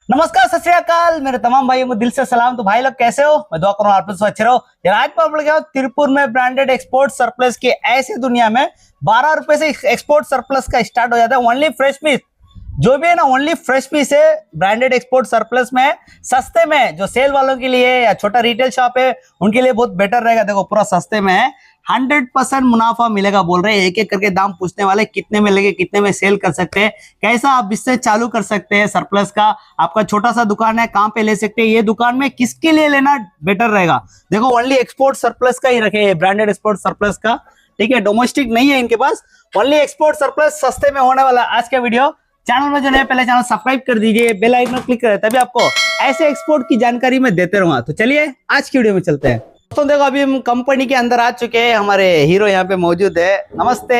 नमस्कार, सत श्री अकाल मेरे तमाम भाइयों को दिल से सलाम। तो भाई लोग कैसे हो? मैं दुआ करूँ आप लोग अच्छे रहो। यार आज मैं आप लोग गया तिरुपुर में ब्रांडेड एक्सपोर्ट सरप्लस की ऐसी दुनिया में 12 रुपए से एक्सपोर्ट सरप्लस का स्टार्ट हो जाता है। ओनली फ्रेश पीस जो भी है ना, ओनली फ्रेश पीस है। ब्रांडेड एक्सपोर्ट सरप्लस में सस्ते में, जो सेल वालों के लिए या छोटा रिटेल शॉप है उनके लिए बहुत बेटर रहेगा। देखो पूरा सस्ते में है, 100% मुनाफा मिलेगा बोल रहे हैं। एक एक करके दाम पूछने वाले, कितने में लेके कितने में सेल कर सकते हैं, कैसा आप इससे चालू कर सकते हैं सरप्लस का। आपका छोटा सा दुकान है, कहाँ पे ले सकते हैं, ये दुकान में किसके लिए लेना बेटर रहेगा। देखो ओनली एक्सपोर्ट सरप्लस का ही रखे, ब्रांडेड एक्सपोर्ट सरप्लस का, ठीक है। डोमेस्टिक नहीं है इनके पास, ओनली एक्सपोर्ट सरप्लस सस्ते में होने वाला आज का वीडियो। चैनल में जो नए पहले चैनल सब्सक्राइब कर दीजिए, बेल आइकन क्लिक करें, तभी आपको ऐसे एक्सपोर्ट की जानकारी मैं देते रहूंगा। तो चलिए आज की वीडियो में चलते हैं। दोस्तों देखो अभी हम कंपनी के अंदर आ चुके हैं, हमारे हीरो यहाँ पे मौजूद है। नमस्ते।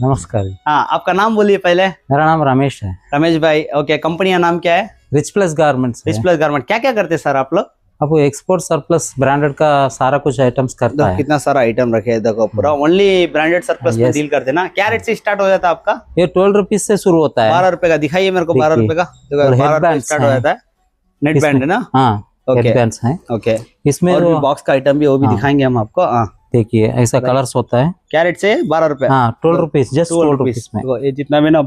नमस्कार। हाँ, आपका नाम बोलिए पहले। मेरा नाम रमेश है। रमेश भाई, ओके। कंपनी का नाम क्या है? Rich plus garments. Rich plus garment. क्या क्या करते हैं सर आप लोग? आपको एक्सपोर्ट सरप्लस ब्रांडेड का सारा कुछ आइटम्स करता है। कितना सारा आइटम रखे हैं, देखो पूरा ओनली ब्रांडेड सरप्लस में डील करते हैं ना। क्या रेट से स्टार्ट हो जाता है आपका? ये 12 रुपीज से शुरू होता है। 12 रुपए का दिखाइए मेरे को। 12 रुपए का 12 रुपए स्टार्ट हो जाता है। नेट बैंड है ना? हाँ, ओके बैंड्स हैं। ओके, इसमें और भी बॉक्स का आइटम भी वो भी दिखाएंगे हम आपको। हाँ देखिए ऐसा कलर्स होता है। क्या रेट से? 12 रुपए। हाँ 12 रुपीज, जस्ट 12 रुपीज में। ये जितना भी ना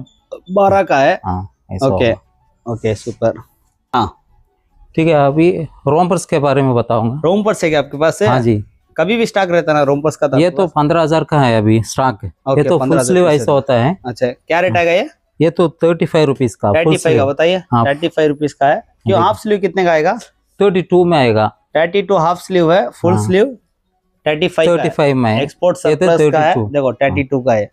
12 का है। Okay okay, super. हाँ ठीक है, अभी रोम्पर्स के बारे में बताऊंगा। रोम्पर्स है क्या आपके पास? हाँ जी, कभी भी स्टॉक रहता है ना रोम्पर्स का? ये तो 15,000 का है अभी स्टॉक। ये तो फुल स्लीव ऐसा होता है। अच्छा, क्या रेट आएगा ये? ये तो 35 रुपीज का। 35 का बताइए। 35 रुपीज का है। क्यों हाफ स्लीव कितने का आएगा? 32 में आएगा। 32 हाफ स्लीव है, फुल स्लीव 35 में है। एक्सपोर्ट सरप्लस का है। देखो 32 का है।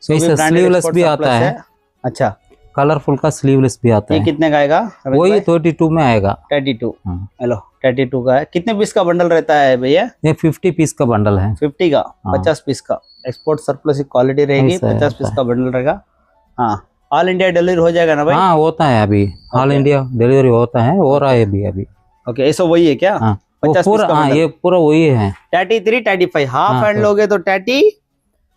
स्लीवलेस भी आता है। अच्छा, कलरफुल का स्लीवलेस भी आता है। ये कितने का आएगा? वही 32 में आएगा। 32। हेलो, 32 का है। कितने पीस का बंडल रहता है भैया? ये 50 पीस का बंडल है। 50 का 50 पीस का एक्सपोर्ट सरप्लस की क्वालिटी रहेगी। 50 पीस का बंडल रहेगा। हाँ, ऑल इंडिया डिलीवरी हो जाएगा ना भाई? हाँ होता है अभी, ऑल इंडिया डिलीवरी होता है, हो रहा है अभी। ओके, ऐसा वही है क्या? 50 पूरा, हाँ ये पूरा वही है। 33 35 हाफ हैंड लोगे तो 33,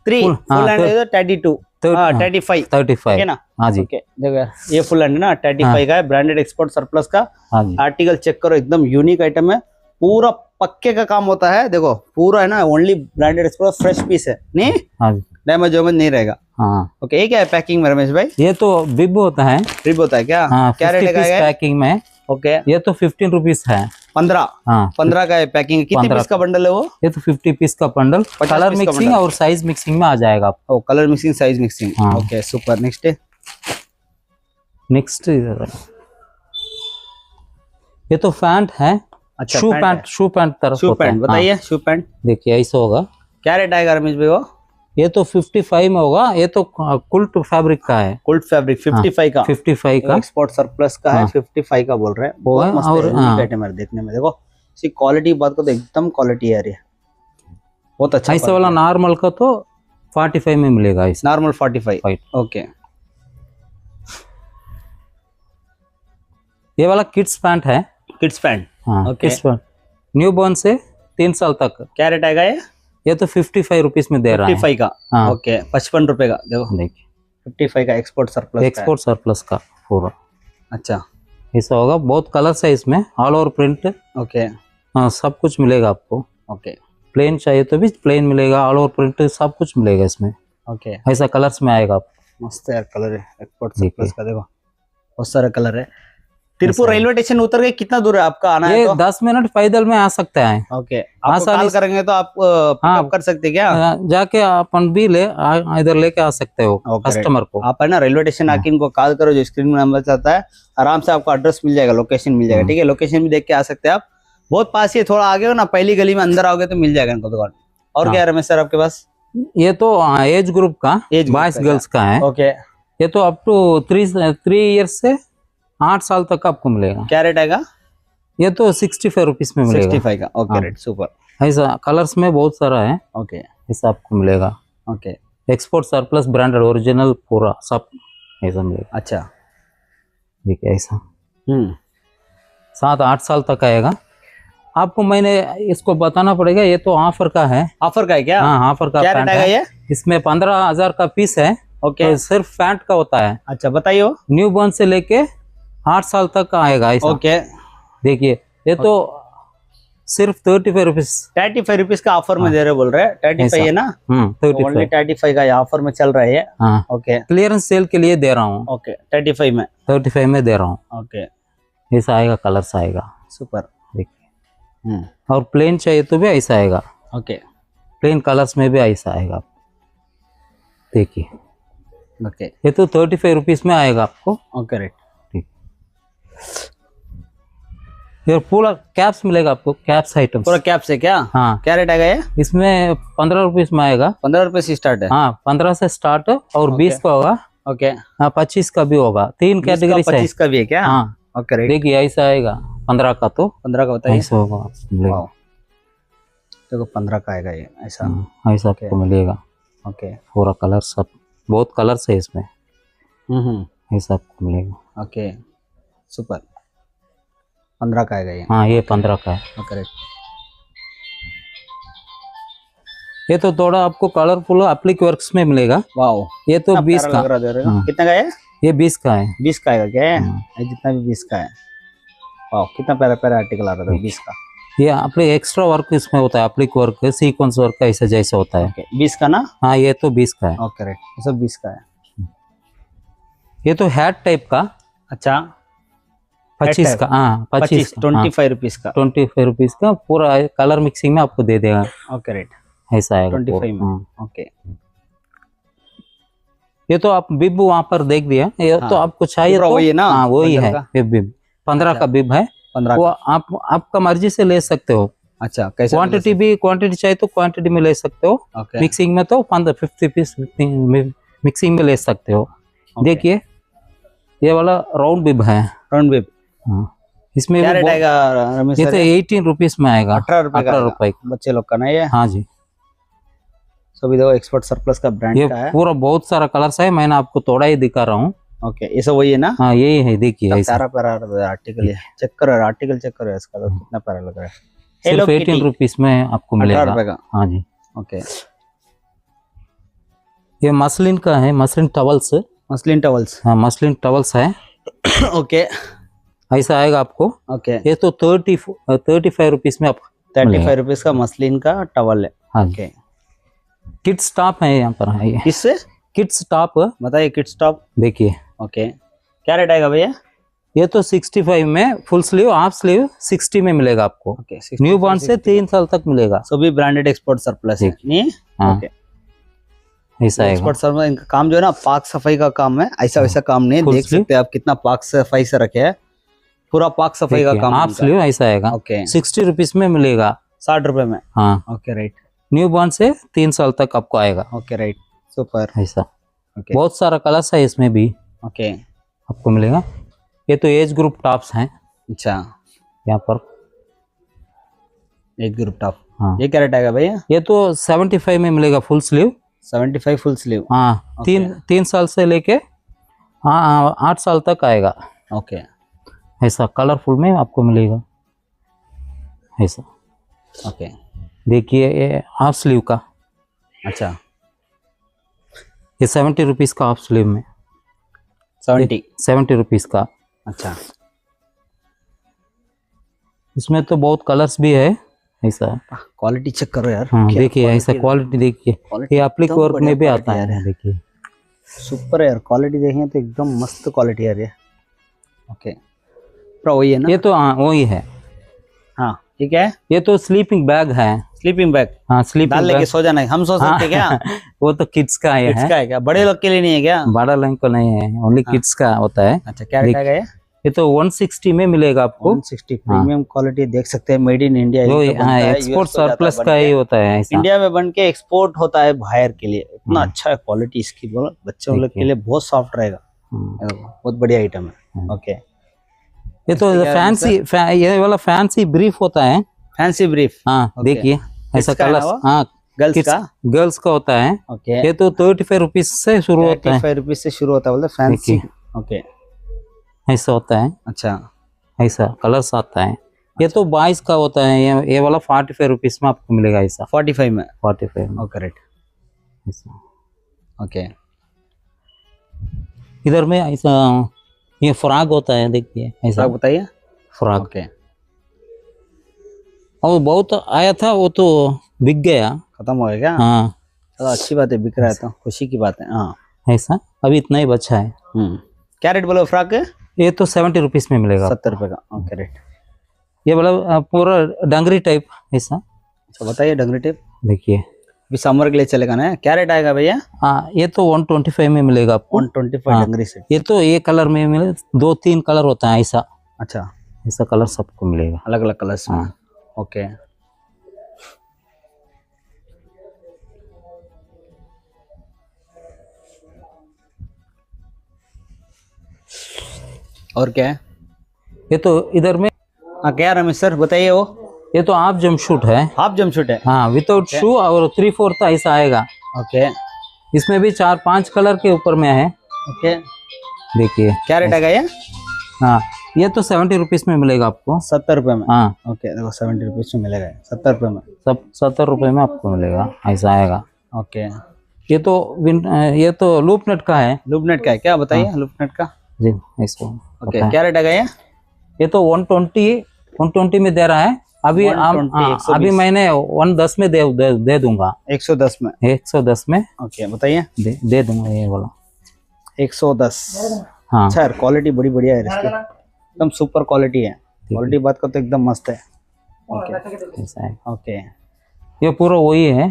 फुल हैंड है तो 32, 35 है ना? हाँ जी। ओके, देखो ये फुल हैंड है ना, 35 का है। ब्रांडेड एक्सपोर्ट सरप्लस का। हाँ जी, आर्टिकल चेक करो, एकदम यूनिक आइटम है। पूरा पक्के का काम होता है। देखो पूरा है ना, only branded export, fresh piece है, नहीं हाँ जी, डैमेज वेमेज नहीं रहेगा। हाँ ओके, ये क्या है पैकिंग में रमेश भाई? ये तो बिब होता है। ट्रिप होता है क्या? हाँ, क्या रेट का है पैकिंग में? ओके, ये तो 15 रुपीज है। 15। हाँ 15 का है पैकिंग। कितने पीस का बंडल है वो? ये तो 50 पीस का बंडल। कलर मिक्सिंग और साइज मिक्सिंग में आ जाएगा आपको। Colour mixing, size mixing. हाँ। Okay super. नेक्स्ट ये तो पैंट है। अच्छा, शू पैंट तरफ शू पैंट बताइए। शू पैंट देखिए ऐसा होगा। क्या रेट आएगा रमेश भाई वो? ये तो 55 में होगा। ये तो कुल्ट फैब्रिक का है। कुल्ट फैब्रिक 55 का। 55 का एक्सपोर्ट सरप्लस का है। 55 का बोल रहे हैं। बहुत मस्त है, यूनिक आइटम है देखने में। देखो इसकी क्वालिटी बात को तो एकदम क्वालिटी है ये, बहुत अच्छा। ऐसा वाला नॉर्मल का तो 45 में मिलेगा। इस नॉर्मल 45। ओके, ये वाला किड्स पैंट है। Kids pant. हाँ किड्स पैंट, न्यू बॉर्न से 3 साल तक। क्या रेट आएगा ये? ये तो 55 रुपीज में दे रहा है। 55 का। हाँ। ओके, 55 रुपए का। देखो देखिए 55 का एक्सपोर्ट सरप्लस। एक्सपोर्ट सरप्लस का पूरा। अच्छा, ऐसा होगा। बहुत कलर्स है इसमें, ऑल ओवर प्रिंट। ओके हाँ सब कुछ मिलेगा आपको। ओके प्लेन चाहिए तो भी प्लेन मिलेगा, ऑल ओवर प्रिंट सब कुछ मिलेगा इसमें। ओके, ऐसा कलर्स में आएगा आपको। मस्त है यार कलर है एक्सपोर्ट सरप्लस का। देखो बहुत सारे कलर है। तिरुपुर रेलवे स्टेशन उतर के कितना दूर है आपका आना? ये है तो 10 मिनट पैदल में आ सकता है। ओके, आप कॉल करेंगे तो आप पिकअप कर सकते हैं क्या? जाके अपन भी इधर लेके आ सकते हो कस्टमर को। आप है ना रेलवे स्टेशन आके इनको कॉल करो, जो स्क्रीन में नंबर चलता है, आराम से आपको एड्रेस मिल जाएगा, लोकेशन मिल जाएगा। ठीक है, लोकेशन भी देख के आ सकते हैं आप। बहुत पास ही, थोड़ा आगे हो ना, पहली गली में अंदर आओगे तो मिल जाएगा इनको दुकान। और क्या है रमेश सर आपके पास? ये तो एज ग्रुप का, बॉयज गर्ल्स का है। ओके, ये तो अप टू 3 ईयर्स से 8 साल तक आपको मिलेगा। क्या रेट आएगा? ये तो 65 रुपीज में मिलेगा। 65 का। Okay rate super. ऐसा कलर्स में बहुत सारा है। ओके, ऐसा आपको मिलेगा। Okay, export surplus branded original पूरा सब ऐसा मिलेगा। अच्छा देखिए ऐसा 7-8 साल तक आएगा आपको। मैंने इसको बताना पड़ेगा, ये तो ऑफर का है। ऑफर का है क्या? हाँ ऑफर का। क्या रेट आएगा ये? इसमें 15,000 का पीस है। ओके, तो सिर्फ पैंट का होता है। अच्छा बताइए। न्यू बॉर्न से लेके 8 साल तक आएगा ऐसा। ओके देखिए ये तो सिर्फ 35 रुपीज। 35 रुपीज का ऑफर में दे रहे बोल रहे हैं। 35 है ना, ओनली 35। 35 का ऑफर में चल रहा है। हाँ ओके क्लियरेंस सेल के लिए दे रहा हूँ। ओके 35 में। 35 में दे रहा हूँ। ओके ऐसा आएगा, कलर्स आएगा सुपर। देखिए। और प्लेन चाहिए तो भी ऐसा आएगा, ओके प्लेन कलर्स में भी ऐसा आएगा। देखिए ओके ये तो 35 रुपीज में आएगा आपको। Okay right. ये पूरा कैप्स मिलेगा आपको, कैप्स आइटम्स पूरा कैप से क्या? हाँ क्या रेट आएगा ये? इसमें 15 रुपीज में आएगा। 15 रुपए से स्टार्ट है। हाँ 15 से स्टार्ट और 20 का होगा। ओके हाँ 25 का भी होगा। 3 कैटेगरी से। 25 का भी है क्या? हाँ ओके राइट। देखिए ऐसा आएगा 15 का, तो 15 का बताइए। ऐसा होगा मिलेगा। वाओ, देखो 15 का आएगा ये ऐसा। ऐसा आपको मिलेगा। ओके पूरा कलर सब, बहुत कलर्स है इसमें। ऐसा आपको मिलेगा। Okay super. 15 का आएगा ये। हाँ ये 15 का है। Okay right. ये तो थोड़ा आपको कलरफुल एप्लिक वर्क्स में मिलेगा। वाओ ये तो 20 का। लग रहा दे रहे हो। हाँ। कितना का है? ये 20 का है। 20 का आएगा क्या? ये जितना भी 20 का है। वाओ कितना प्यारा प्यारा आर्टिकल आ रहा था 20 का। ये अपने एक्स्ट्रा वर्क इसमें होता है, एप्लिक वर्क, सीक्वेंस वर्क ऐसा जैसा होता है। ओके 20 का ना? हाँ ये तो 20 का है। ओके राइट, ये सब 20 का है। ये तो हैट टाइप का। अच्छा 25 का। हाँ 25 25 रुपीज का। 25 रुपीज का पूरा कलर मिक्सिंग में आपको दे देगा। Okay right. ऐसा है 25 में। ओके ये तो आप बिब वहां पर देख दिया। ये तो आपको चाहिए तो वही है ना? हाँ वही 15 है का? बिब 15 का बिब है। 15 वो आप आपका मर्जी से ले सकते हो। अच्छा कैसे? क्वांटिटी भी, क्वांटिटी चाहिए तो क्वांटिटी में ले सकते हो। ओके मिक्सिंग में तो 50 पीस मिक्सिंग में ले सकते हो। देखिए ये वाला राउंड बिब है। राउंड बिब। हाँ इसमें क्या भी रेट आएगा रमेश ये सर? तो 18 रुपीज में आएगा। 18 रुपए का 18 आएगा। रुपए। बच्चे लोग का ना ये? हाँ जी। सभी देखो एक्सपर्ट सरप्लस का ब्रांड ये का है। पूरा बहुत सारा कलर्स है, मैंने आपको थोड़ा ही दिखा रहा हूँ। ओके ये सब वही है ना? हाँ यही है, देखिए ऐसा। प्यारा प्यारा आर्टिकल है। चेक करो आर्टिकल, चेक करो इसका तो कितना प्यारा लग रहा है। सिर्फ 18 रुपीज में आपको मिलेगा। 18 रुपए का। हाँ जी। ओके ये मसलिन का है, मसलिन टवल्स। Muslin towels. हाँ मसलिन टवल्स है। ओके ऐसा आएगा आपको। ओके ये तो 35 रुपीज में आप 35 रुपीज का मसलिन का टॉवल है। हाँ ओके किड्स टॉप है यहाँ पर। है ये किससे? Kids top. बताइए किड्स टॉप। देखिए ओके क्या रेट आएगा भैया? ये तो 65 में फुल स्लीव, हाफ स्लीव 60 में मिलेगा आपको। ओके न्यू बॉर्न से 3 साल तक मिलेगा। सभी ब्रांडेड एक्सपोर्ट सरप्लस है नहीं? हाँ ओके ऐसा आएगा। एक्सपोर्ट सरप्लस इनका काम जो है ना पाक सफाई का काम है। ऐसा वैसा काम नहीं है। Full देख सकते हैं आप कितना पाक सफाई से रखे है। पूरा पाक सफाई का काम हाफ इनका। स्लीव ऐसा आएगा। ओके 60 रुपीज में मिलेगा। 60 रुपए में। हाँ ओके राइट। न्यू बॉर्न से 3 साल तक आपको आएगा। Okay right super. ऐसा ओके बहुत सारा कलर्स है इसमें भी ओके आपको मिलेगा। ये तो एज ग्रुप टॉप्स हैं अच्छा यहाँ पर। एक ग्रुप टॉप। हाँ ये क्या रेट आएगा भैया? ये तो 75 में मिलेगा फुल स्लीव। 75 full sleeve. हाँ Okay. तीन साल से लेके हाँ 8 साल तक आएगा। ओके ऐसा कलरफुल में आपको मिलेगा ऐसा। ओके देखिए ये हाफ स्लीव का। अच्छा ये 70 रुपीज का हाफ स्लीव में। 70 रुपीज का। अच्छा इसमें तो बहुत कलर्स भी है ऐसा। क्वालिटी चेक करो यार। हाँ क्या देखिए ऐसा क्वालिटी देखिए। quality ये एप्लिक एकदम वर्क बढ़िया में भी quality आता यार है। देखिए सुपर है यार। क्वालिटी देखें तो एकदम मस्त क्वालिटी यार ये। ओके पूरा वही है ना? ये तो हाँ वही है। हाँ ठीक है। ये तो स्लीपिंग बैग है। स्लीपिंग बैग हाँ स्लीपिंग डाल लेके बैग। सो जाना है। हम सो सकते हैं क्या? वो तो किड्स का है। किड्स का है क्या? बड़े लोग के लिए नहीं है क्या? बड़ा लाइन को नहीं है, ओनली किड्स का होता है। अच्छा क्या रेट आएगा ये? ये तो 160 में मिलेगा आपको। 160 प्रीमियम क्वालिटी देख सकते हैं। Made in India. जो हाँ एक्सपोर्ट सरप्लस का ही होता है ऐसा। इंडिया में बन के एक्सपोर्ट होता है बाहर के लिए। इतना अच्छा है क्वालिटी इसकी। बोलो बच्चों लोग के लिए बहुत सॉफ्ट रहेगा। बहुत बढ़िया आइटम है। ओके ये तो फैंसी ये वाला फैंसी ब्रीफ होता है। Fancy brief. हाँ देखिए ऐसा का है ना कलर। वो? हाँ गर्ल्स का? गर्ल्स का होता है। ओके ये तो 35 रुपीज से शुरू होता है। 35 रुपीज से शुरू होता है बोलते फैंसी। ओके ऐसा होता है। अच्छा ऐसा कलर्स आता है। ये तो 22 का होता है। ये वाला 45 रुपीज में आपको मिलेगा ऐसा। 45 में। 45 में ओके राइट। ऐसा। ओके इधर में ऐसा ये फ्रॉक होता है, देखिए ऐसा आप बताइए। फ्रॉक। ओके, और बहुत आया था, वो तो बिक गया। खत्म हो गया क्या? हाँ चलो अच्छी बात है, बिक रहा है तो खुशी की बात है। हाँ। ऐसा अभी इतना ही बचा है। क्या रेट बोलो फ्रॉक के? ये तो 70 रुपीज में मिलेगा। 70 रुपये का। Okay rate. ये मतलब पूरा डंगरी टाइप ऐसा। अच्छा बताइए, डंगरी टिप देखिए, अभी समर के लिए चलेगा ना? क्या रेट आएगा भैया? हाँ ये तो 125 में मिलेगा आपको। 125 हाँ। डंगरी से। ये तो एक कलर में मिले, 2-3 कलर होता है ऐसा। अच्छा, ऐसा कलर सबको मिलेगा। अलग अलग कलर्स में। हाँ। ओके। और क्या है? ये तो इधर में, हाँ क्या रमेश सर बताइए। वो ये तो हाफ जंपसूट है। हाफ जंपसूट है। हाँ विदाउट शू और 3/4 ऐसा आएगा। ओके। इसमें भी 4-5 कलर के ऊपर में है। ओके, देखिए क्या रेट आएगा ये? हाँ ये तो 70 रुपीज में मिलेगा आपको। 70 रुपये में। हाँ ओके, देखो 70 रुपीज में मिलेगा, 70 रुपये में। सब 70 रुपए में आपको मिलेगा, ऐसा आएगा। ओके। ये तो ये तो लूप नेट का है लूप नेट का है क्या? बताइए लूप नेट का। जी, ऐसा ओके, क्या रेट आएगा ये? ये तो 120 में दे रहा है अभी। 120, अभी मैंने 110 में दे दूंगा। 110 में। 110 में ओके बताइए। दे दूंगा ये वाला। 110। हाँ अच्छा यार, क्वालिटी बड़ी बढ़िया है इसकी, एकदम सुपर क्वालिटी है। क्वालिटी बात का तो एकदम मस्त है। ओके। ऐसा है। ओके, ये पूरा वही है।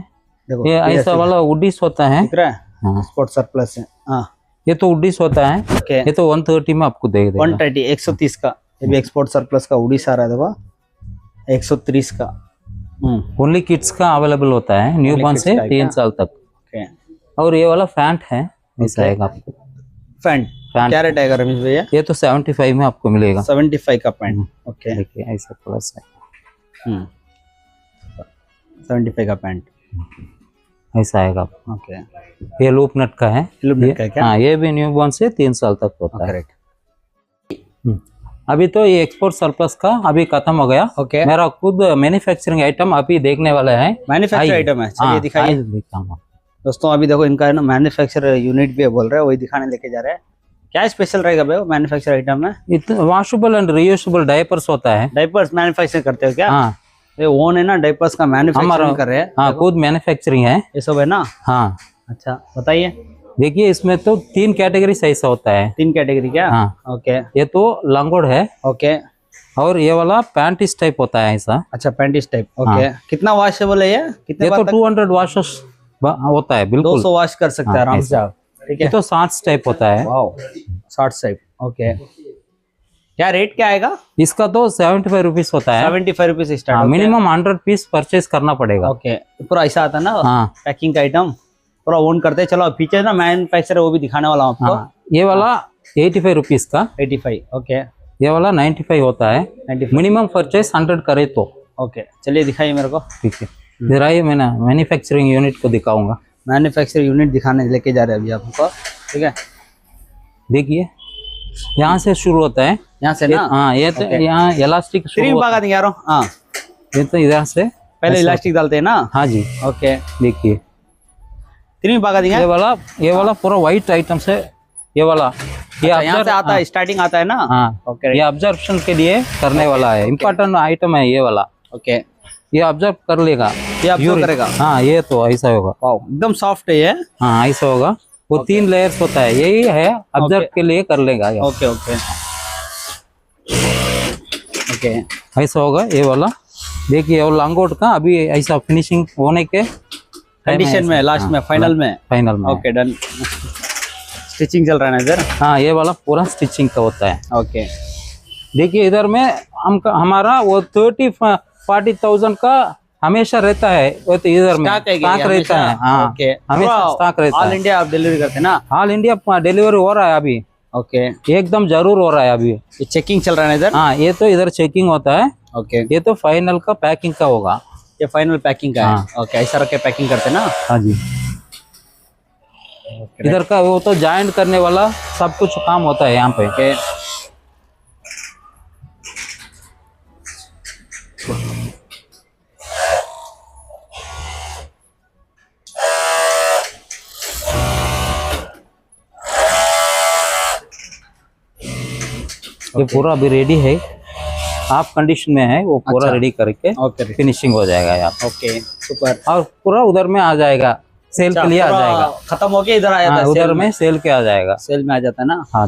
देखो ये ऐसा वाला वुडीस होता है। दिख रहा है? हाँ स्पोर्ट सरप्लस है। हाँ। ये तो वुडीस होता है। ओके, ये तो 130 में आपको दे देगा। 130, 130 का। ये भी एक्सपोर्ट सरप्लस का उड़ीसा आ रहा है, देखो 130 का। ओनली किड्स का अवेलेबल होता है, न्यू बॉर्न kids से का है 3 क्या? साल तक। ओके। और ये वाला फैंट है, ऐसा आएगा आपको। पैंट क्या रेट आएगा रमेश भैया? ये तो 75 में आपको मिलेगा। 75 का पैंट। ओके। देखिए ऐसा प्लस है। 75 का पैंट। ऐसा आएगा आपको। ओके। ये लूप नट का है। लूप नेट का है क्या? हाँ ये भी न्यू बॉर्न से 3 साल तक होता है। करेक्ट। अभी तो ये एक्सपोर्ट सरप्लस का अभी खत्म हो गया। ओके। मेरा खुद मैन्युफैक्चरिंग आइटम अभी देखने वाला है। मैन्युफैक्चर आइटम है, चलिए दिखाइए दिखाऊंगा। दोस्तों। अभी देखो इनका है ना, मैन्युफैक्चर यूनिट भी बोल रहे हैं, वही दिखाने लेके जा रहे हैं। क्या स्पेशल रहेगा भाई मैन्युफैक्चर आइटम में? इतना वॉशेबल एंड रीयूजेबल डायपर्स होता है। डायपर्स मैन्युफैक्चर करते हो क्या? हाँ ये ओन है ना, डायपर्स का मैन्युफैक्चरिंग कर रहे हैं। हाँ खुद मैन्युफैक्चरिंग है। ये सब है ना? हाँ अच्छा बताइए। देखिए इसमें तो 3 कैटेगरी ऐसा होता है। 3 कैटेगरी क्या? हाँ। ओके। ये तो लंगोट है। ओके। और ये वाला पैंट इस टाइप होता है ऐसा। अच्छा पैंटिस टाइप। ओके। कितना वॉशेबल है ये? कितने ये बार तो तक? 200 वॉशेस होता है बिल्कुल। 200 वॉश कर सकते हैं हाँ, आराम से ऐसा। आप। ठीक ये है। तो 60 टाइप होता है। Wow, 60 type. ओके। क्या रेट क्या आएगा? इसका तो 75 रुपीज होता है। 75 rupees start. Minimum 100 piece purchase करना पड़ेगा। ओके, पूरा ऐसा आता है ना हाँ पैकिंग का आइटम, पूरा ओन करते हैं। चलो पीछे ना मैन्युफैक्चर है, वो भी दिखाने वाला हूँ आपको। हाँ ये वाला 85 रुपीज का। 85। ओके। ये वाला 95 होता है। 95। मिनिमम परचेज 100 करे तो। ओके, चलिए दिखाइए मेरे को। ठीक है, इधर आइए, मैं ना मैन्युफैक्चरिंग यूनिट को दिखाऊंगा। मैन्युफैक्चर यूनिट दिखाने लेके जा रहे हैं अभी आपको। ठीक है, देखिए यहाँ से शुरू होता है। यहाँ से ना? हाँ ये तो यहाँ इलास्टिक शुरू क्रीम होता पागा देंगे यार। हाँ, है। ये तो इधर से पहले इलास्टिक डालते हैं ना? हाँ जी। ओके, देखिए क्रीम पागा देंगे। ये वाला पूरा व्हाइट आइटम से ये वाला ये यहाँ से आता है, स्टार्टिंग आता है ना? हाँ ओके। ये ऑब्जर्वेशन के लिए करने वाला है, इम्पोर्टेंट आइटम है ये वाला। ओके, ये ऑब्जर्व कर लेगा, ये ऑब्जर्व करेगा। हाँ ये तो ऐसा होगा। वाओ, एकदम सॉफ्ट है ये। हाँ ऐसा होगा। वो 3 लेयर्स होता है, यही है ऑब्जर्व के लिए कर लेगा ये। Okay okay okay. ऐसा होगा ये वाला। देखिए और लंगोट का अभी ऐसा फिनिशिंग होने के कंडीशन में, लास्ट में, फाइनल में। फाइनल में। Okay done. स्टिचिंग चल रहा है ना इधर? हाँ ये वाला पूरा स्टिचिंग का होता है। ओके। देखिए इधर में हमारा वो 30-40,000 का हमेशा रहता है। वो तो इधर में स्टॉक रहता है। हाँ ओके, हमेशा स्टॉक रहता ऑल है। इंडिया आप डिलीवरी करते हैं ना? ऑल इंडिया डिलीवरी हो रहा है अभी। ओके, एकदम जरूर हो रहा है अभी। ये चेकिंग चल रहा है ना इधर? हाँ ये तो इधर चेकिंग होता है। ओके, ये तो फाइनल का पैकिंग का होगा। ये फाइनल पैकिंग का है। ओके, ऐसा रख के पैकिंग करते हैं ना? हाँ जी। इधर का वो तो जॉइंट करने वाला सब कुछ काम होता है यहाँ पे। ओके, ये पूरा अभी रेडी है, हाफ कंडीशन में है, वो पूरा अच्छा। रेडी करके ओके फिनिशिंग हो जाएगा यहाँ ओके सुपर। और पूरा उधर में आ जाएगा, सेल के लिए आ जाएगा। खत्म हो गया इधर आया हाँ, था उधर में सेल के आ जाएगा। सेल में आ जाता है ना। हाँ